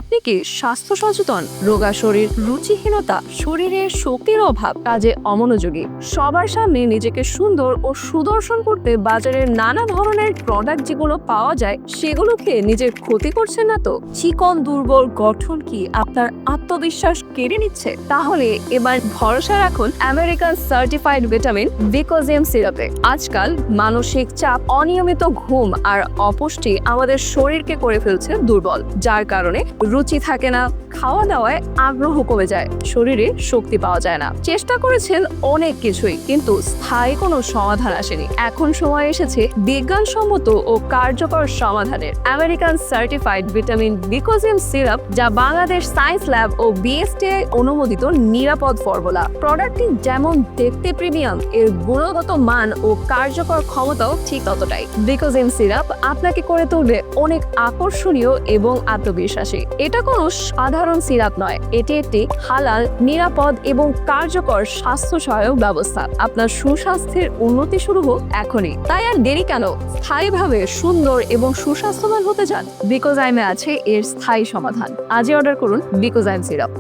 আপনি কি স্বাস্থ্য সচেতন, রোগা শরীর, রুচিহীনতা, শরীরের শক্তির অভাব, কাজে অমনোযোগী, সবার সামনে নিজেকে সুন্দর ও সুদর্শন করতে বাজারের নানা ধরনের প্রোডাক্ট যেগুলো পাওয়া যায় সেগুলো খেয়ে নিজের ক্ষতি করছেন না তো? চিকন দুর্বল গঠন কি আপনার আত্মবিশ্বাস কেড়ে নিচ্ছে? তাহলে এবার ভরসা রাখুন আমেরিকান সার্টিফাইড ভিটামিন ভিকোজিয়াম সিরাপে। আজকাল মানসিক চাপ, অনিয়মিত ঘুম আর অপুষ্টি আমাদের শরীরকে করে ফেলছে দুর্বল, যার কারণে রুচি থাকে না, খাওয়া দাওয়ায় আগ্রহ কমে যায়, শরীরে শক্তি পাওয়া যায় না। চেষ্টা করেছেন অনেক কিছুই, কিন্তু স্থায়ী কোনো সমাধান আসেনি। এখন সময় এসেছে বিজ্ঞানসম্মত ও কার্যকর সমাধানের। আমেরিকান সার্টিফাইড ভিটামিন ভিকোজিয়াম সিরাপ, যা বাংলাদেশ সায়েন্স ল্যাব ও বিএসটিআই অনুমোদিত নিরাপদ ফর্মুলা। প্রোডাক্টটি যেমন দেখতে প্রিমিয়াম, এর গুণগত মান ও কার্যকর ক্ষমতাও ঠিক ততটাই। ভিকোজিয়াম সিরাপ আপনাকে করে তুলবে অনেক আকর্ষণীয় এবং আত্মবিশ্বাসী। এটা কোনো সাধারণ সিরাপ নয়, এটি একটি হালাল, নিরাপদ এবং কার্যকর স্বাস্থ্য সহায়ক ব্যবস্থা। আপনার সুস্বাস্থ্যের উন্নতি শুরু হোক এখনই। তাই আর দেরি কেন? স্থায়ীভাবে সুন্দর এবং সুস্বাস্থ্যবান হতে চান? ভিকোজাইমে আছে এর স্থায়ী সমাধান। আজই অর্ডার করুন ভিকোজাইম সিরাপ।